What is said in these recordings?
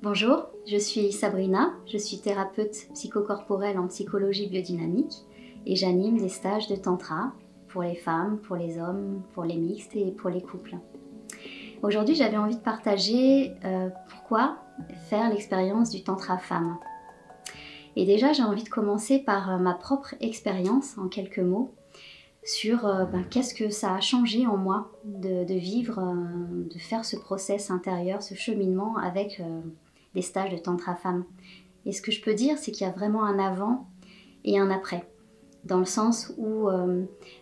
Bonjour, je suis Sabrina, je suis thérapeute psychocorporelle en psychologie biodynamique et j'anime des stages de tantra pour les femmes, pour les hommes, pour les mixtes et pour les couples. Aujourd'hui, j'avais envie de partager pourquoi faire l'expérience du tantra femme. Et déjà, j'ai envie de commencer par ma propre expérience en quelques mots sur qu'est-ce que ça a changé en moi de vivre, de faire ce process intérieur, ce cheminement avec des stages de tantra femme. Et ce que je peux dire, c'est qu'il y a vraiment un avant et un après. Dans le sens où,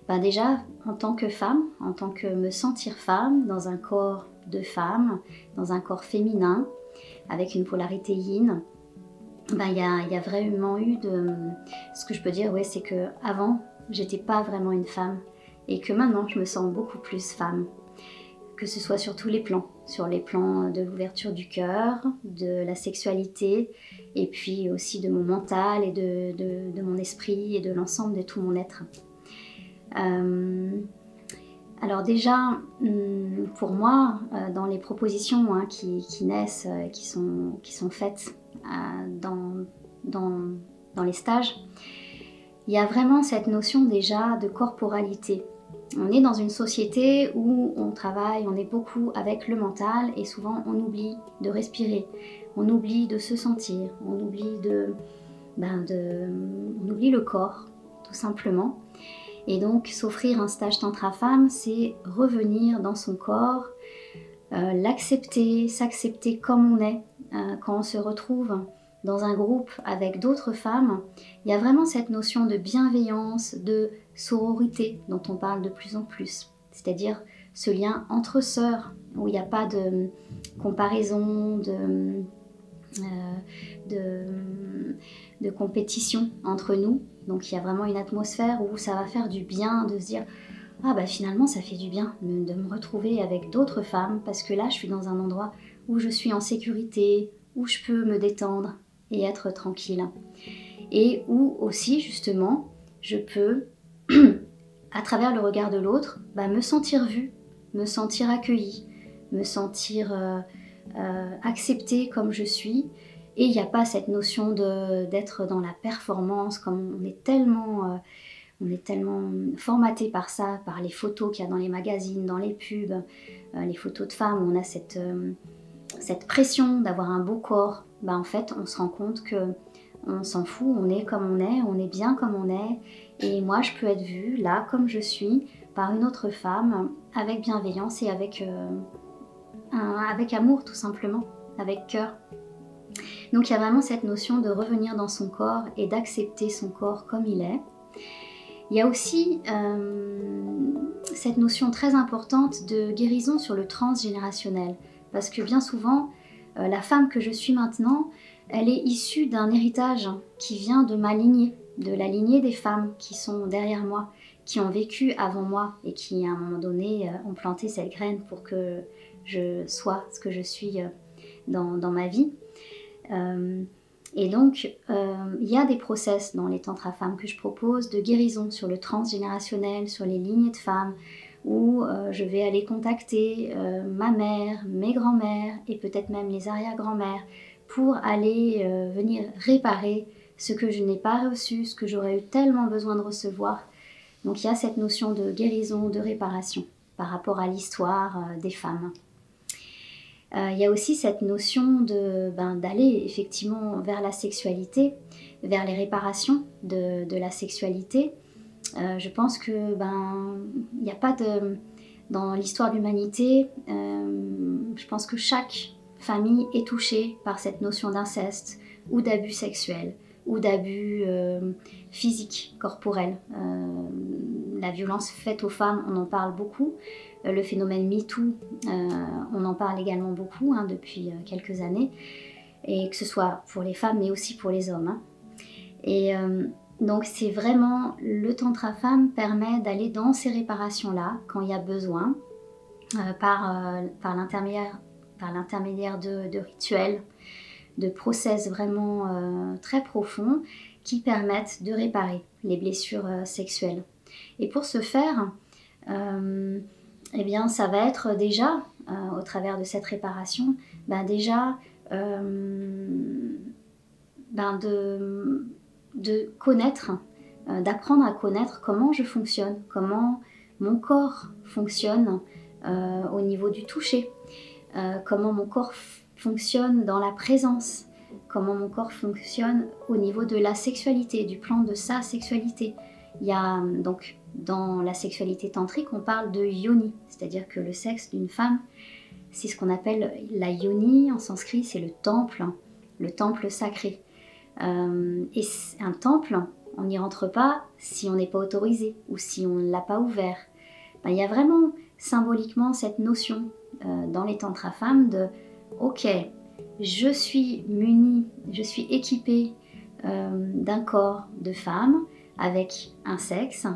déjà, en tant que femme, en tant que me sentir femme, dans un corps de femme, dans un corps féminin, avec une polarité yin, il y a vraiment eu ce que je peux dire, c'est que avant, j'étais pas vraiment une femme et que maintenant, je me sens beaucoup plus femme. Que ce soit sur tous les plans, sur les plans de l'ouverture du cœur, de la sexualité, et puis aussi de mon mental et de mon esprit et de l'ensemble de tout mon être. Alors déjà, pour moi, dans les propositions qui naissent, qui sont faites dans les stages, il y a vraiment cette notion déjà de corporalité. On est dans une société où on travaille, on est beaucoup avec le mental et souvent on oublie de respirer, on oublie de se sentir, on oublie on oublie le corps tout simplement. Et donc s'offrir un stage tantra femme, c'est revenir dans son corps, l'accepter, s'accepter comme on est. Quand on se retrouve dans un groupe avec d'autres femmes, il y a vraiment cette notion de bienveillance, de sororité dont on parle de plus en plus. C'est-à-dire ce lien entre sœurs, où il n'y a pas de comparaison, de compétition entre nous. Donc il y a vraiment une atmosphère où ça va faire du bien de se dire « Ah finalement ça fait du bien de me retrouver avec d'autres femmes parce que là je suis dans un endroit où je suis en sécurité, où je peux me détendre et être tranquille. » Et où aussi justement je peux, à travers le regard de l'autre, me sentir vue, me sentir accueillie, me sentir acceptée comme je suis. Et il n'y a pas cette notion d'être dans la performance, comme on est tellement formaté par ça, par les photos qu'il y a dans les magazines, dans les pubs, les photos de femmes, où on a cette pression d'avoir un beau corps. En fait, on se rend compte que on s'en fout, on est comme on est bien comme on est. Et moi, je peux être vue là, comme je suis, par une autre femme, avec bienveillance et avec amour, tout simplement, avec cœur. Donc il y a vraiment cette notion de revenir dans son corps et d'accepter son corps comme il est. Il y a aussi cette notion très importante de guérison sur le transgénérationnel. Parce que bien souvent, la femme que je suis maintenant, elle est issue d'un héritage qui vient de ma lignée, de la lignée des femmes qui sont derrière moi, qui ont vécu avant moi et qui, à un moment donné, ont planté cette graine pour que je sois ce que je suis dans ma vie. Et donc, il y a des process dans les tantra femmes que je propose de guérison sur le transgénérationnel, sur les lignées de femmes, où je vais aller contacter ma mère, mes grands-mères et peut-être même les arrière-grands-mères pour aller venir réparer ce que je n'ai pas reçu, ce que j'aurais eu tellement besoin de recevoir. Donc il y a cette notion de guérison, de réparation par rapport à l'histoire des femmes. Il y a aussi cette notion d'aller effectivement vers la sexualité, vers les réparations de la sexualité. Je pense que il n'y a pas dans l'histoire de l'humanité, je pense que chaque famille est touchée par cette notion d'inceste ou d'abus sexuels ou d'abus physiques, corporels. La violence faite aux femmes, on en parle beaucoup. Le phénomène MeToo, on en parle également beaucoup depuis quelques années, et que ce soit pour les femmes mais aussi pour les hommes. Et donc c'est vraiment, le tantra femme permet d'aller dans ces réparations-là quand il y a besoin, par l'intermédiaire de rituels, de process vraiment très profonds qui permettent de réparer les blessures sexuelles. Et pour ce faire, ça va être déjà, au travers de cette réparation, déjà ben de connaître, d'apprendre à connaître comment je fonctionne, comment mon corps fonctionne au niveau du toucher, comment mon corps fonctionne dans la présence, comment mon corps fonctionne au niveau de la sexualité, du plan de sa sexualité. Il y a donc dans la sexualité tantrique, on parle de yoni, c'est-à-dire que le sexe d'une femme, c'est ce qu'on appelle la yoni en sanskrit, c'est le temple sacré. Et un temple, on n'y rentre pas si on n'est pas autorisé ou si on ne l'a pas ouvert. Ben, il y a vraiment symboliquement cette notion dans les tantras femmes de ok, je suis munie, je suis équipée d'un corps de femme avec un sexe.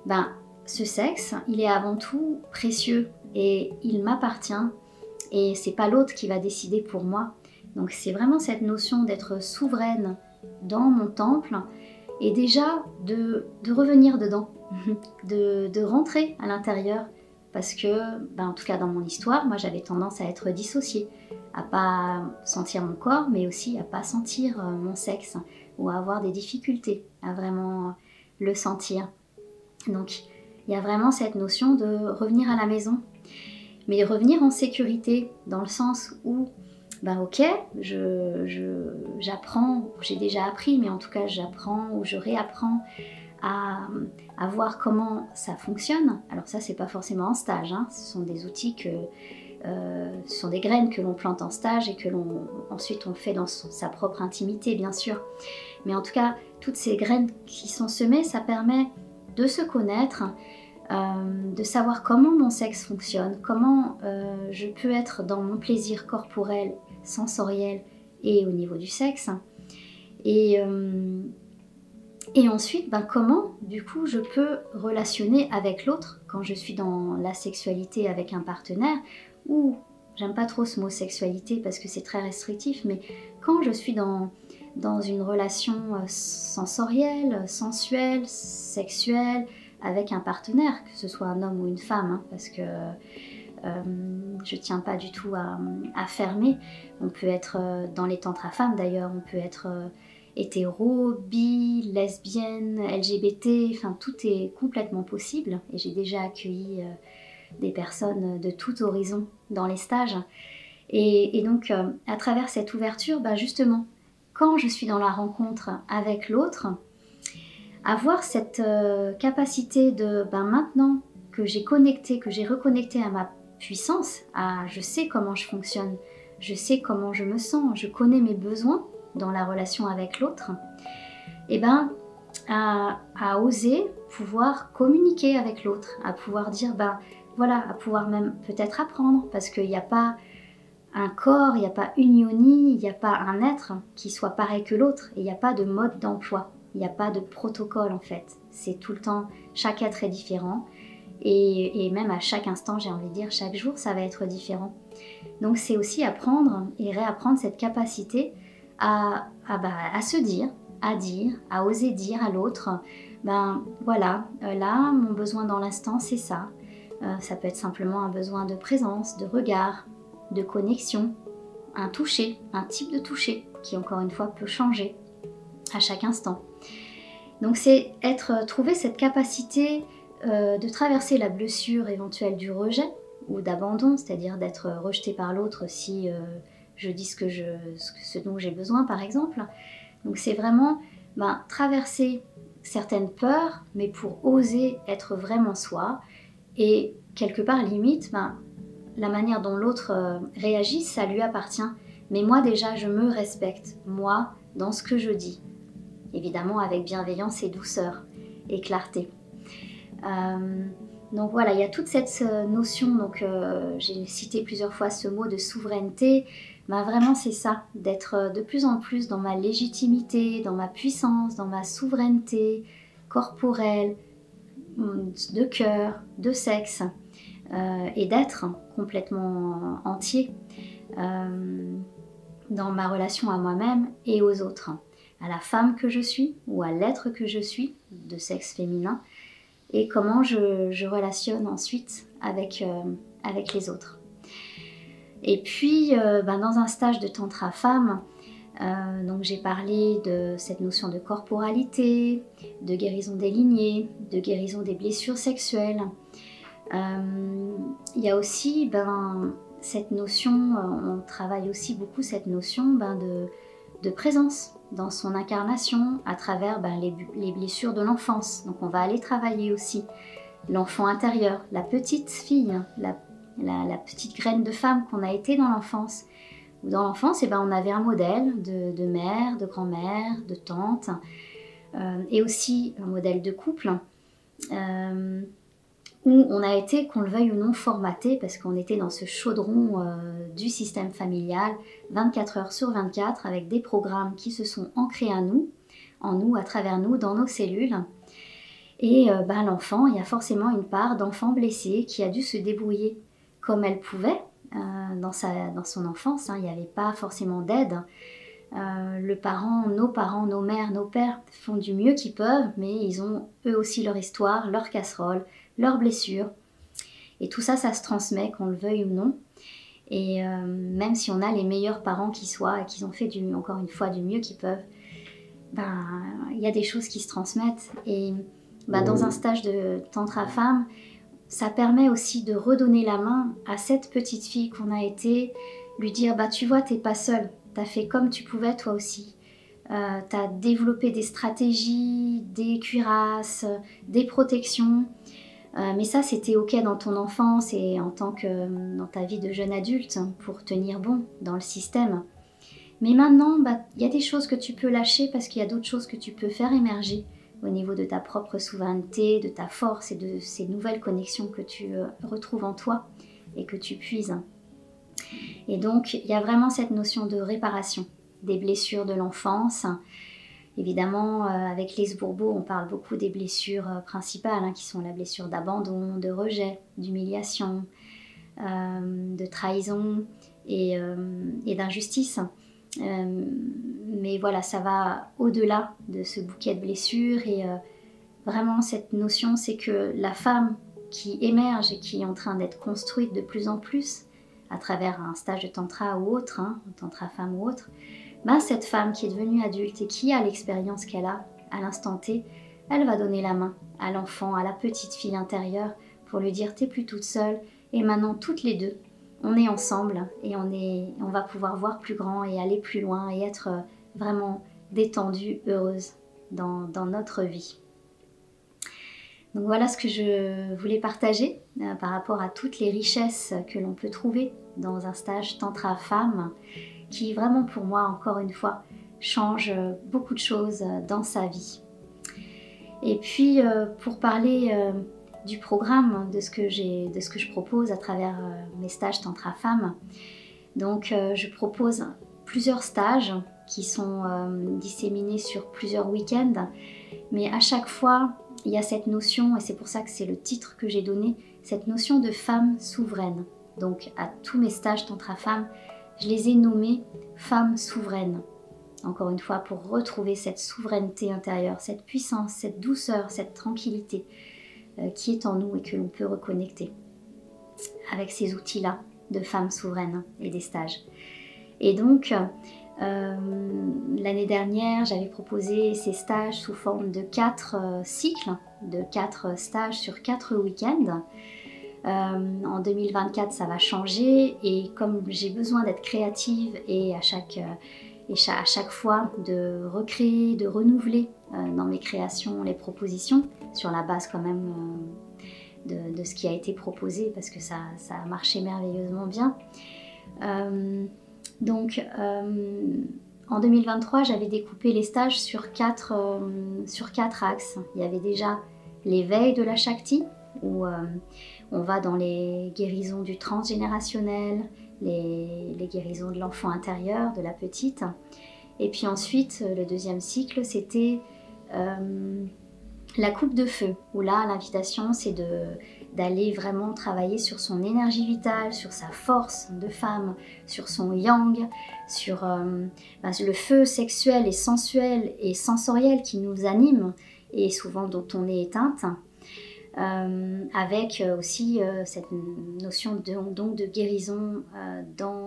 Ben, ce sexe, il est avant tout précieux et il m'appartient et c'est pas l'autre qui va décider pour moi. Donc c'est vraiment cette notion d'être souveraine dans mon temple et déjà de revenir dedans, de rentrer à l'intérieur parce que, ben, en tout cas dans mon histoire, moi j'avais tendance à être dissociée, à pas sentir mon corps mais aussi à pas sentir mon sexe ou à avoir des difficultés à vraiment le sentir. Donc il y a vraiment cette notion de revenir à la maison, mais revenir en sécurité dans le sens où ben ok, j'apprends, j'ai déjà appris, mais en tout cas j'apprends ou je réapprends à voir comment ça fonctionne. Alors ça c'est pas forcément en stage, hein. Ce sont des outils ce sont des graines que l'on plante en stage et que ensuite on fait dans sa propre intimité bien sûr. Mais en tout cas, toutes ces graines qui sont semées, ça permet de se connaître, de savoir comment mon sexe fonctionne, comment je peux être dans mon plaisir corporel, sensoriel et au niveau du sexe. Et ensuite, ben, comment du coup je peux relationner avec l'autre quand je suis dans la sexualité avec un partenaire ou, j'aime pas trop ce mot sexualité parce que c'est très restrictif, mais quand je suis dans une relation sensorielle, sensuelle, sexuelle, avec un partenaire, que ce soit un homme ou une femme, hein, parce que je tiens pas du tout à fermer. On peut être dans les tantras femmes d'ailleurs, on peut être hétéro, bi, lesbienne, LGBT, enfin tout est complètement possible et j'ai déjà accueilli des personnes de tout horizon dans les stages. Et donc à travers cette ouverture, bah justement, quand je suis dans la rencontre avec l'autre, avoir cette capacité de maintenant que j'ai reconnecté à ma puissance, je sais comment je fonctionne, je sais comment je me sens, je connais mes besoins dans la relation avec l'autre, et à oser pouvoir communiquer avec l'autre, à pouvoir dire voilà, à pouvoir même peut-être apprendre, parce qu'il n'y a pas un corps, il n'y a pas une yoni, il n'y a pas un être qui soit pareil que l'autre, et il n'y a pas de mode d'emploi, il n'y a pas de protocole en fait, c'est tout le temps, chaque être est différent, et même à chaque instant, j'ai envie de dire, chaque jour, ça va être différent. Donc c'est aussi apprendre et réapprendre cette capacité à se dire, à oser dire à l'autre, voilà, là, mon besoin dans l'instant, c'est ça. Ça peut être simplement un besoin de présence, de regard, de connexion, un toucher, un type de toucher qui encore une fois peut changer à chaque instant. Donc c'est trouver cette capacité de traverser la blessure éventuelle du rejet ou d'abandon, c'est-à-dire d'être rejeté par l'autre si je dis ce dont j'ai besoin par exemple. Donc c'est vraiment traverser certaines peurs, mais pour oser être vraiment soi. Et quelque part, limite, la manière dont l'autre réagit, ça lui appartient. Mais moi déjà, je me respecte, moi, dans ce que je dis. Évidemment avec bienveillance et douceur et clarté. Donc voilà, il y a toute cette notion, donc j'ai cité plusieurs fois ce mot de souveraineté. Vraiment c'est ça, d'être de plus en plus dans ma légitimité, dans ma puissance, dans ma souveraineté corporelle, de cœur, de sexe, et d'être complètement entier dans ma relation à moi-même et aux autres, à la femme que je suis ou à l'être que je suis de sexe féminin, et comment je relationne ensuite avec les autres. Et puis, dans un stage de Tantra Femme, donc j'ai parlé de cette notion de corporalité, de guérison des lignées, de guérison des blessures sexuelles. Il y a aussi cette notion, on travaille aussi beaucoup cette notion de présence dans son incarnation à travers les blessures de l'enfance. Donc on va aller travailler aussi l'enfant intérieur, la petite fille, la petite graine de femme qu'on a été dans l'enfance. Dans l'enfance, on avait un modèle de mère, de grand-mère, de tante, et aussi un modèle de couple, où on a été, qu'on le veuille ou non, formaté, parce qu'on était dans ce chaudron du système familial, 24 heures sur 24, avec des programmes qui se sont ancrés en nous, à travers nous, dans nos cellules. Et l'enfant, il y a forcément une part d'enfant blessé qui a dû se débrouiller comme elle pouvait dans son enfance. Il n'y avait pas forcément d'aide. Nos parents, nos mères, nos pères font du mieux qu'ils peuvent, mais ils ont eux aussi leur histoire, leur casserole, leurs blessures. Et tout ça, ça se transmet, qu'on le veuille ou non. Et même si on a les meilleurs parents qui soient et qu'ils ont fait encore une fois du mieux qu'ils peuvent, il y a des choses qui se transmettent. Et dans un stage de Tantra Femme, ça permet aussi de redonner la main à cette petite fille qu'on a été, lui dire tu vois, t'es pas seule, t'as fait comme tu pouvais toi aussi. T'as développé des stratégies, des cuirasses, des protections. Mais ça, c'était ok dans ton enfance et dans ta vie de jeune adulte pour tenir bon dans le système. Mais maintenant, y a des choses que tu peux lâcher parce qu'il y a d'autres choses que tu peux faire émerger au niveau de ta propre souveraineté, de ta force et de ces nouvelles connexions que tu retrouves en toi et que tu puises. Et donc, il y a vraiment cette notion de réparation des blessures de l'enfance. Évidemment, avec Lise Bourbeau, on parle beaucoup des blessures principales, qui sont la blessure d'abandon, de rejet, d'humiliation, de trahison et d'injustice. Mais voilà, ça va au-delà de ce bouquet de blessures et vraiment cette notion, c'est que la femme qui émerge et qui est en train d'être construite de plus en plus à travers un stage de tantra ou autre, tantra femme ou autre, cette femme qui est devenue adulte et qui a l'expérience qu'elle a à l'instant T, elle va donner la main à l'enfant, à la petite fille intérieure pour lui dire t'es plus toute seule et maintenant toutes les deux on est ensemble et on va pouvoir voir plus grand et aller plus loin et être vraiment détendue, heureuse dans notre vie. Donc voilà ce que je voulais partager par rapport à toutes les richesses que l'on peut trouver dans un stage Tantra Femme qui vraiment pour moi, encore une fois, change beaucoup de choses dans sa vie. Et puis pour parler du programme, de ce que je propose à travers mes stages Tantra Femme. Donc je propose plusieurs stages qui sont disséminés sur plusieurs week-ends, mais à chaque fois il y a cette notion, et c'est pour ça que c'est le titre que j'ai donné, cette notion de femme souveraine. Donc à tous mes stages Tantra Femme, je les ai nommés femmes souveraines. Encore une fois, pour retrouver cette souveraineté intérieure, cette puissance, cette douceur, cette tranquillité qui est en nous et que l'on peut reconnecter avec ces outils-là de femmes souveraines et des stages. Et donc, l'année dernière, j'avais proposé ces stages sous forme de 4 cycles, de 4 stages sur 4 week-ends. En 2024, ça va changer et comme j'ai besoin d'être créative et à chaque fois de recréer, de renouveler dans mes créations les propositions sur la base quand même de ce qui a été proposé parce que ça a marché merveilleusement bien. Donc en 2023, j'avais découpé les stages sur 4 axes. Il y avait déjà l'éveil de la Shakti où on va dans les guérisons du transgénérationnel, les guérisons de l'enfant intérieur, de la petite. Et puis ensuite, le deuxième cycle, c'était la coupe de feu, où là, l'invitation, c'est d'aller vraiment travailler sur son énergie vitale, sur sa force de femme, sur son yang, sur le feu sexuel et sensuel et sensoriel qui nous anime et souvent dont on est éteinte. avec aussi cette notion de guérison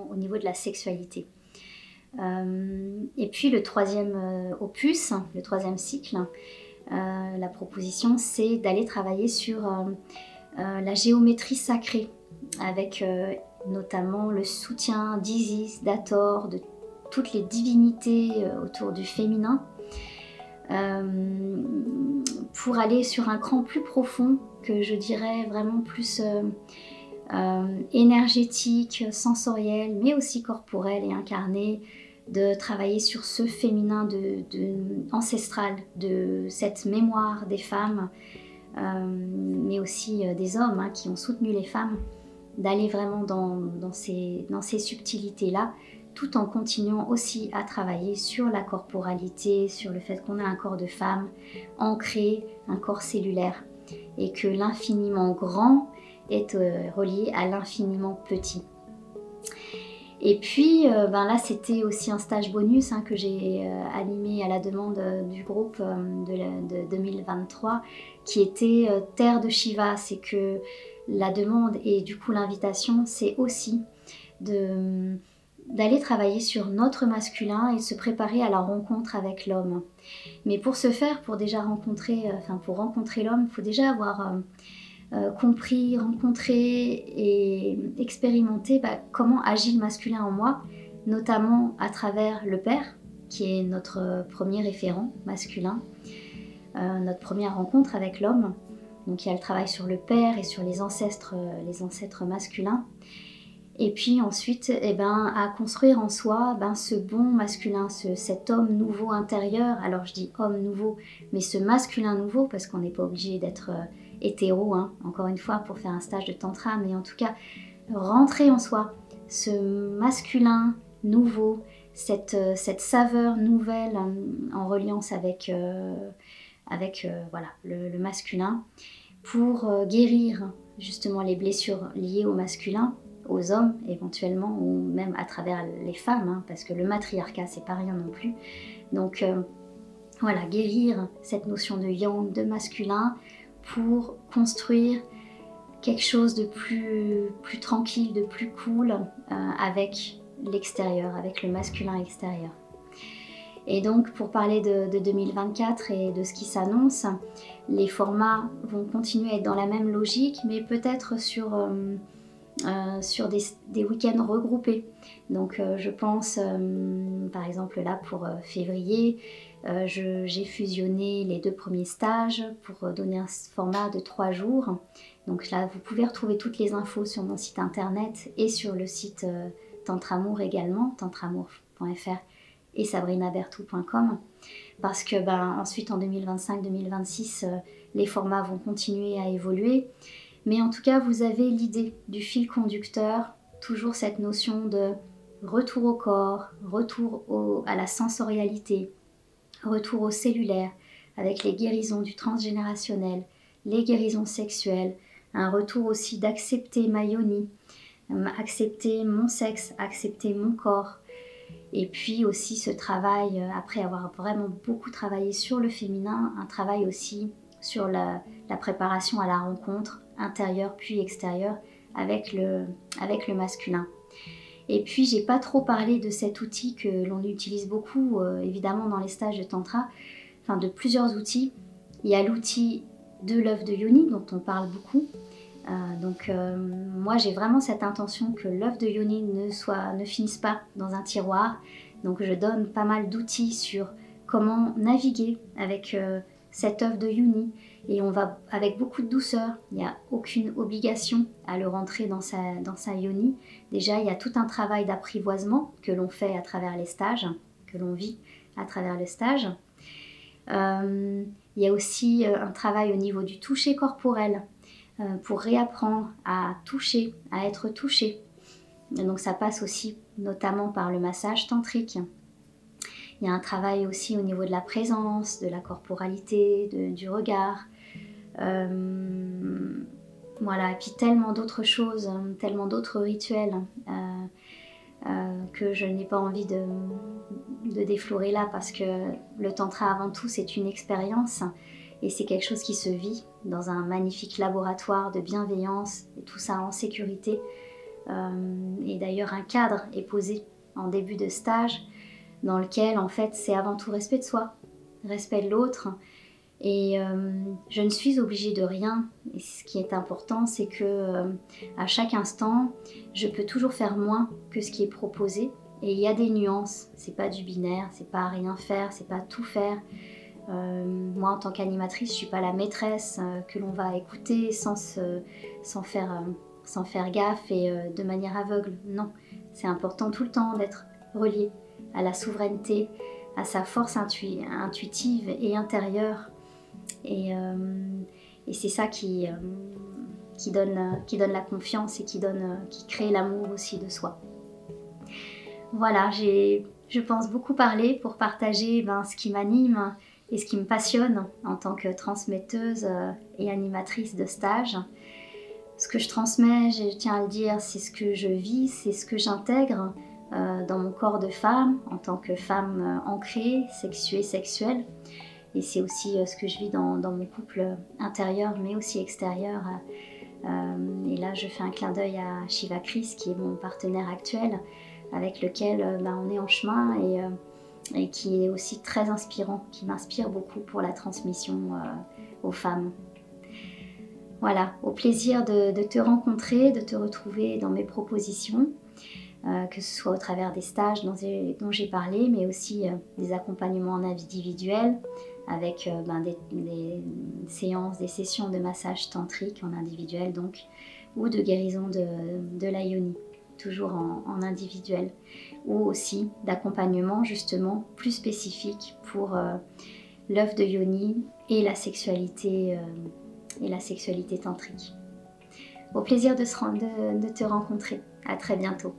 au niveau de la sexualité. Et puis le troisième opus, le troisième cycle, la proposition, c'est d'aller travailler sur la géométrie sacrée, avec notamment le soutien d'Isis, d'Hathor, de toutes les divinités autour du féminin, pour aller sur un cran plus profond, que je dirais vraiment plus énergétique, sensoriel, mais aussi corporel et incarné, de travailler sur ce féminin ancestral, de cette mémoire des femmes, mais aussi des hommes qui ont soutenu les femmes, d'aller vraiment dans ces subtilités-là, tout en continuant aussi à travailler sur la corporalité, sur le fait qu'on a un corps de femme ancré, un corps cellulaire, et que l'infiniment grand est relié à l'infiniment petit. Et puis là, c'était aussi un stage bonus que j'ai animé à la demande du groupe de 2023, qui était Terre de Shiva. C'est que la demande et du coup l'invitation, c'est aussi d'aller travailler sur notre masculin et de se préparer à la rencontre avec l'homme. Mais pour ce faire, pour rencontrer l'homme, il faut déjà avoir compris, rencontré et expérimenté comment agit le masculin en moi, notamment à travers le père, qui est notre premier référent masculin, notre première rencontre avec l'homme. Donc il y a le travail sur le père et sur les ancêtres masculins. Et puis ensuite, à construire en soi ce bon masculin, cet homme nouveau intérieur. Alors je dis homme nouveau, mais ce masculin nouveau, parce qu'on n'est pas obligé d'être hétéro, encore une fois, pour faire un stage de tantra, mais en tout cas, rentrer en soi ce masculin nouveau, cette saveur nouvelle en reliance avec le masculin, pour guérir justement les blessures liées au masculin, aux hommes éventuellement, ou même à travers les femmes, parce que le matriarcat, c'est pas rien non plus. Donc guérir cette notion de yang, de masculin, pour construire quelque chose de plus tranquille, de plus cool avec l'extérieur, avec le masculin extérieur. Et donc pour parler de 2024 et de ce qui s'annonce, les formats vont continuer à être dans la même logique, mais peut-être sur des week-ends regroupés. Donc je pense par exemple là pour février, j'ai fusionné les 2 premiers stages pour donner un format de 3 jours. Donc là vous pouvez retrouver toutes les infos sur mon site internet et sur le site Tantramour également, tantramour.fr et sabrinabertou.com, parce que ensuite en 2025-2026 les formats vont continuer à évoluer. Mais en tout cas, vous avez l'idée du fil conducteur, toujours cette notion de retour au corps, retour à la sensorialité, retour au cellulaire, avec les guérisons du transgénérationnel, les guérisons sexuelles, un retour aussi d'accepter ma yoni, accepter mon sexe, accepter mon corps. Et puis aussi ce travail, après avoir vraiment beaucoup travaillé sur le féminin, un travail aussi sur la préparation à la rencontre intérieure puis extérieure avec le masculin. Et puis j'ai pas trop parlé de cet outil que l'on utilise beaucoup évidemment dans les stages de tantra, de plusieurs outils. Il y a l'outil de l'œuf de Yoni dont on parle beaucoup. Moi j'ai vraiment cette intention que l'œuf de Yoni ne finisse pas dans un tiroir. Donc je donne pas mal d'outils sur comment naviguer avec cet œuf de Yoni, et on va avec beaucoup de douceur. Il n'y a aucune obligation à le rentrer dans sa Yoni. Déjà il y a tout un travail d'apprivoisement que l'on fait à travers les stages, que l'on vit à travers le stage. Il y a aussi un travail au niveau du toucher corporel, pour réapprendre à toucher, à être touché. Et donc ça passe aussi notamment par le massage tantrique. Il y a un travail aussi au niveau de la présence, de la corporalité, du regard. Voilà, et puis tellement d'autres choses, tellement d'autres rituels que je n'ai pas envie de déflorer là, parce que le tantra avant tout c'est une expérience. et c'est quelque chose qui se vit dans un magnifique laboratoire de bienveillance, et tout ça en sécurité. Et d'ailleurs un cadre est posé en début de stage dans lequel en fait c'est avant tout respect de soi, respect de l'autre, et je ne suis obligée de rien. Et ce qui est important, c'est que à chaque instant je peux toujours faire moins que ce qui est proposé, et il y a des nuances, c'est pas du binaire, c'est pas rien faire, c'est pas tout faire. Moi en tant qu'animatrice, je suis pas la maîtresse que l'on va écouter sans faire gaffe et de manière aveugle. Non, c'est important tout le temps d'être relié à la souveraineté, à sa force intuitive et intérieure. Et c'est ça qui donne la confiance et qui crée l'amour aussi de soi. Voilà, j'ai, je pense, beaucoup parlé pour partager ce qui m'anime et ce qui me passionne en tant que transmetteuse et animatrice de stage. Ce que je transmets, je tiens à le dire, c'est ce que je vis, c'est ce que j'intègre dans mon corps de femme, en tant que femme ancrée, sexuée, sexuelle. Et c'est aussi ce que je vis dans mon couple intérieur, mais aussi extérieur. Et là, je fais un clin d'œil à Shiva Chris, qui est mon partenaire actuel, avec lequel on est en chemin et qui est aussi très inspirant, qui m'inspire beaucoup pour la transmission aux femmes. Voilà, au plaisir de te rencontrer, de te retrouver dans mes propositions, que ce soit au travers des stages dont j'ai parlé, mais aussi des accompagnements en individuel, avec des séances, des sessions de massage tantrique en individuel donc, ou de guérison de la yoni, toujours en individuel, ou aussi d'accompagnement justement plus spécifique pour l'œuf de yoni et la sexualité tantrique. Au plaisir de te rencontrer. À très bientôt.